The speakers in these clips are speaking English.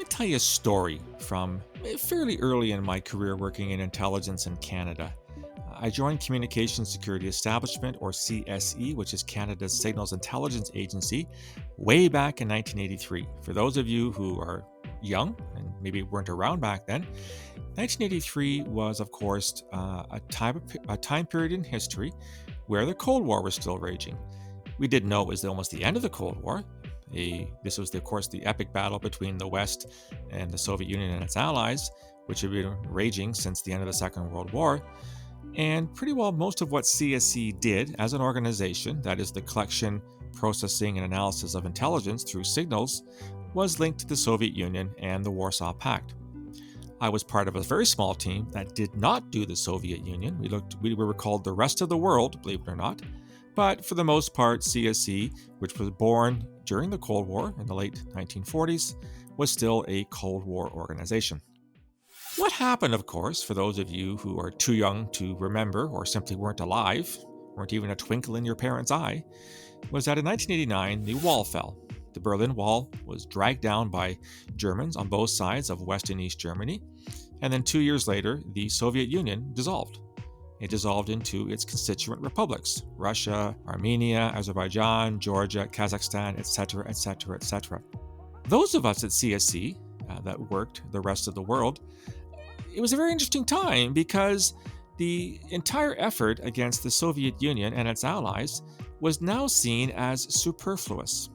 me tell you a story from fairly early in my career working in intelligence in Canada. I joined Communications Security Establishment, or CSE, which is Canada's Signals Intelligence Agency, way back in 1983. For those of you who are young and maybe weren't around back then, 1983 was, of course, a time period in history where the Cold War was still raging. We didn't know it was almost the end of the Cold War. This was, of course, the epic battle between the West and the Soviet Union and its allies, which had been raging since the end of the Second World War. And pretty well most of what CSE did as an organization, that is the collection, processing, and analysis of intelligence through signals, was linked to the Soviet Union and the Warsaw Pact. I was part of a very small team that did not do the Soviet Union. We were called the rest of the world, believe it or not. But for the most part, CSE, which was born during the Cold War in the late 1940s, was still a Cold War organization. What happened, of course, for those of you who are too young to remember or simply weren't alive, weren't even a twinkle in your parents' eye, was that in 1989, the wall fell. The Berlin Wall was dragged down by Germans on both sides of West and East Germany, and then 2 years later, the Soviet Union dissolved. It dissolved into its constituent republics: Russia, Armenia, Azerbaijan, Georgia, Kazakhstan, etc., etc., etc. Those of us at CSE that worked the rest of the world, it was a very interesting time because the entire effort against the Soviet Union and its allies was now seen as superfluous.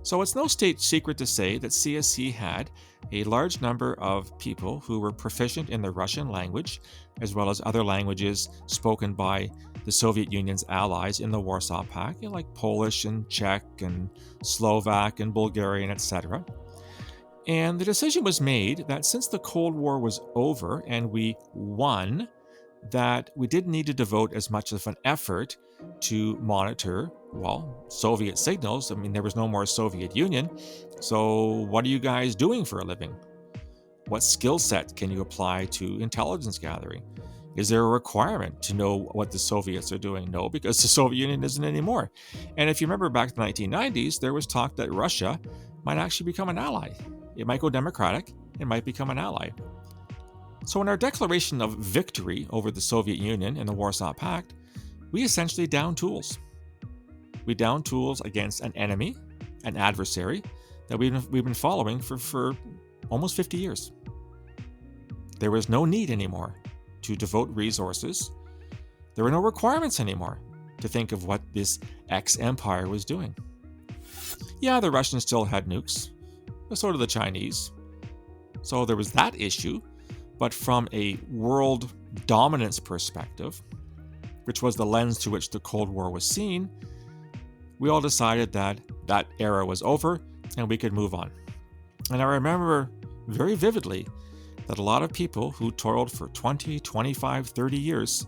So it's no state secret to say that CSE had a large number of people who were proficient in the Russian language, as well as other languages spoken by the Soviet Union's allies in the Warsaw Pact, like Polish and Czech and Slovak and Bulgarian, etc. And the decision was made that since the Cold War was over and we won, that we didn't need to devote as much of an effort to monitor, Soviet signals. I mean, there was no more Soviet Union. So what are you guys doing for a living? What skill set can you apply to intelligence gathering? Is there a requirement to know what the Soviets are doing? No, because the Soviet Union isn't anymore. And if you remember back to the 1990s, there was talk that Russia might actually become an ally. It might go democratic. It might become an ally. So in our declaration of victory over the Soviet Union and the Warsaw Pact, we essentially downed tools. We downed tools against an enemy, an adversary, that we've been following for almost 50 years. There was no need anymore to devote resources. There were no requirements anymore to think of what this ex-empire was doing. Yeah, the Russians still had nukes, but so did the Chinese. So there was that issue, but from a world dominance perspective, which was the lens through which the Cold War was seen, we all decided that that era was over and we could move on. And I remember very vividly that a lot of people who toiled for 20, 25, 30 years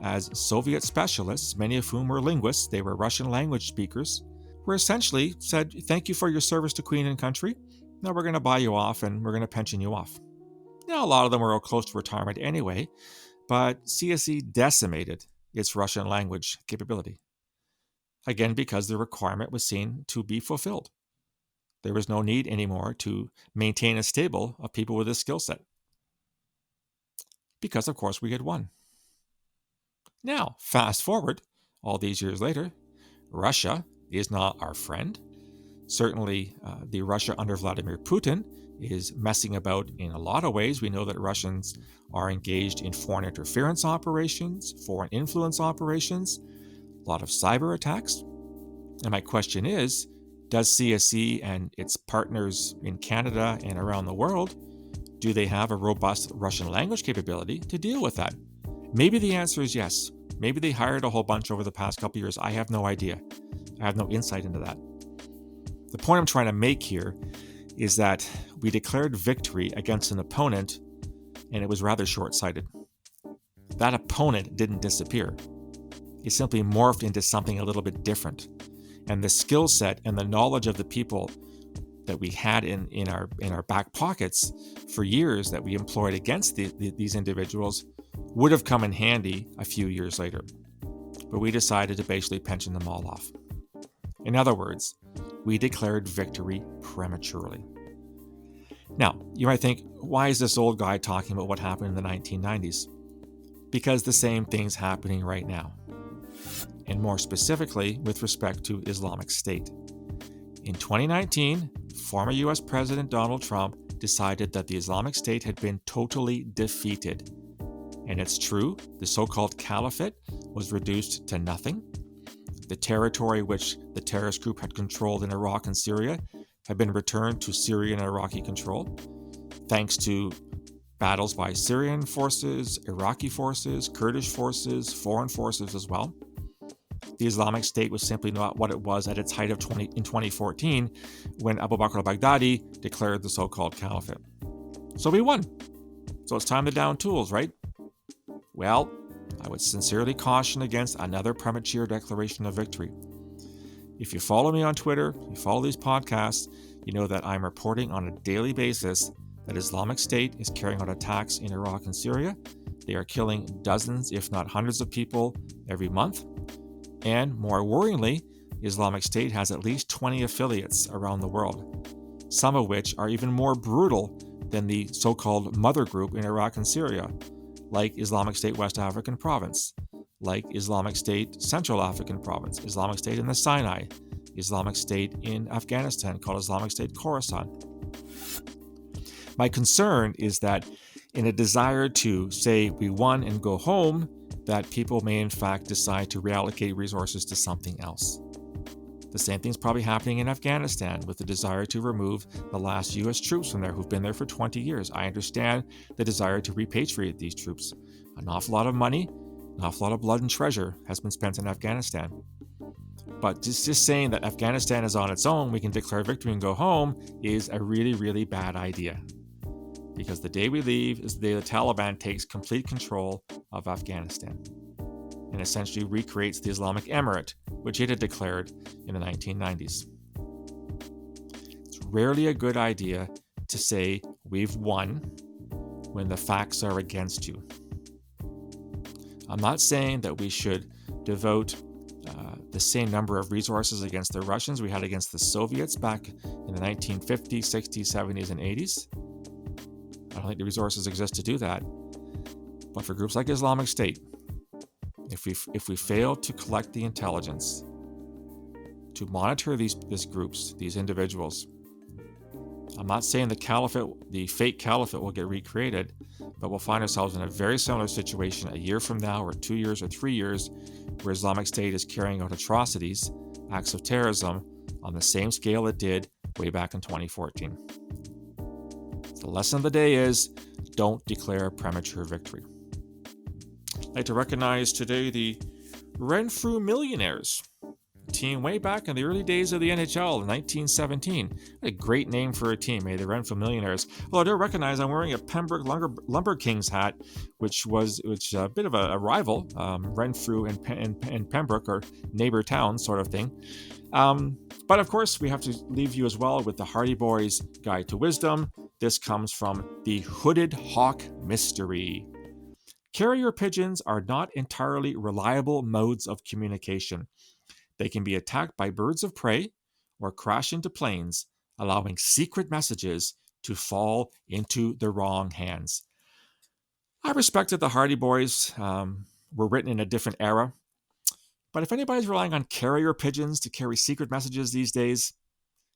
as Soviet specialists, many of whom were linguists, they were Russian language speakers, were essentially said, thank you for your service to Queen and country. Now we're going to buy you off and we're going to pension you off. Now, a lot of them were close to retirement anyway, but CSE decimated its Russian language capability. Again, because the requirement was seen to be fulfilled. There was no need anymore to maintain a stable of people with this skill set. Because, of course, we had won. Now, fast forward, all these years later, Russia is not our friend. Certainly, the Russia under Vladimir Putin is messing about in a lot of ways. We know that Russians are engaged in foreign interference operations, foreign influence operations, a lot of cyber attacks. And my question is, does CSE and its partners in Canada and around the world, do they have a robust Russian language capability to deal with that? Maybe the answer is yes. Maybe they hired a whole bunch over the past couple of years. I have no idea. I have no insight into that. The point I'm trying to make here is that we declared victory against an opponent, and it was rather short-sighted. That opponent didn't disappear. It simply morphed into something a little bit different. And the skill set and the knowledge of the people that we had in our back pockets for years that we employed against these individuals would have come in handy a few years later. But we decided to basically pension them all off. In other words, we declared victory prematurely. Now, you might think, why is this old guy talking about what happened in the 1990s? Because the same thing's happening right now. And more specifically, with respect to Islamic State. In 2019, former US President Donald Trump decided that the Islamic State had been totally defeated. And it's true, the so-called caliphate was reduced to nothing. The territory which the terrorist group had controlled in Iraq and Syria had been returned to Syrian and Iraqi control, thanks to battles by Syrian forces, Iraqi forces, Kurdish forces, foreign forces as well. The Islamic State was simply not what it was at its height in 2014 when Abu Bakr al-Baghdadi declared the so-called caliphate. So we won. So it's time to down tools, right? Well, I would sincerely caution against another premature declaration of victory. If you follow me on Twitter, you follow these podcasts, you know that I'm reporting on a daily basis that Islamic State is carrying out attacks in Iraq and Syria. They are killing dozens, if not hundreds of people every month. And more worryingly, Islamic State has at least 20 affiliates around the world, some of which are even more brutal than the so-called mother group in Iraq and Syria, like Islamic State West African Province, like Islamic State Central African Province, Islamic State in the Sinai, Islamic State in Afghanistan called Islamic State Khorasan. My concern is that in a desire to say we won and go home, that people may in fact decide to reallocate resources to something else. The same thing's probably happening in Afghanistan with the desire to remove the last US troops from there who've been there for 20 years. I understand the desire to repatriate these troops. An awful lot of money, an awful lot of blood and treasure has been spent in Afghanistan. But just saying that Afghanistan is on its own, we can declare victory and go home, is a really, really bad idea. Because the day we leave is the day the Taliban takes complete control of Afghanistan and essentially recreates the Islamic Emirate, which it had declared in the 1990s. It's rarely a good idea to say we've won when the facts are against you. I'm not saying that we should devote the same number of resources against the Russians we had against the Soviets back in the 1950s, 60s, 70s, and 80s. I don't think the resources exist to do that. But for groups like Islamic State, if we fail to collect the intelligence, to monitor these groups, these individuals, I'm not saying the fake caliphate will get recreated, but we'll find ourselves in a very similar situation a year from now, or 2 years, or 3 years, where Islamic State is carrying out atrocities, acts of terrorism, on the same scale it did way back in 2014. The lesson of the day is, don't declare premature victory. I'd like to recognize today the Renfrew Millionaires, a team way back in the early days of the NHL in 1917. A great name for a team, the Renfrew Millionaires. Well, I do recognize I'm wearing a Pembroke Lumber Kings hat, which a bit of a rival. Renfrew and Pembroke are neighbor towns sort of thing. But of course, we have to leave you as well with the Hardy Boys' Guide to Wisdom. This comes from the Hooded Hawk Mystery. Carrier pigeons are not entirely reliable modes of communication. They can be attacked by birds of prey or crash into planes, allowing secret messages to fall into the wrong hands. I respect that the Hardy Boys were written in a different era, but if anybody's relying on carrier pigeons to carry secret messages these days,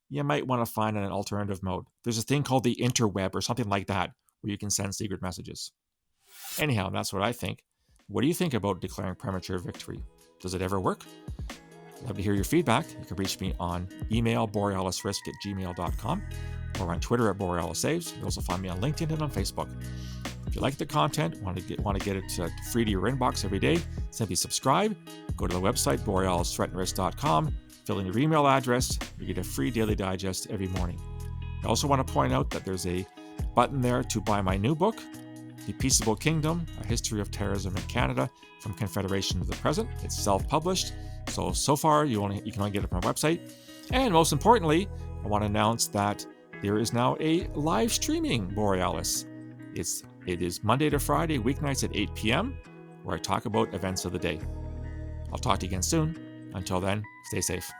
you might want to find an alternative mode. There's a thing called the interweb or something like that where you can send secret messages. Anyhow, that's what I think. What do you think about declaring premature victory? Does it ever work? I'd love to hear your feedback. You can reach me on email, borealisrisk@gmail.com, or on Twitter @BorealisSaves. You can also find me on LinkedIn and on Facebook. If you like the content, want to get it free to your inbox every day, simply subscribe. Go to the website, borealisthreatandrisk.com. Fill in your email address. You get a free daily digest every morning. I also want to point out that there's a button there to buy my new book, The Peaceable Kingdom, A History of Terrorism in Canada, from Confederation to the Present. It's self-published, so far you can only get it from my website. And most importantly, I want to announce that there is now a live streaming Borealis. It is Monday to Friday, weeknights at 8 p.m., where I talk about events of the day. I'll talk to you again soon. Until then, stay safe.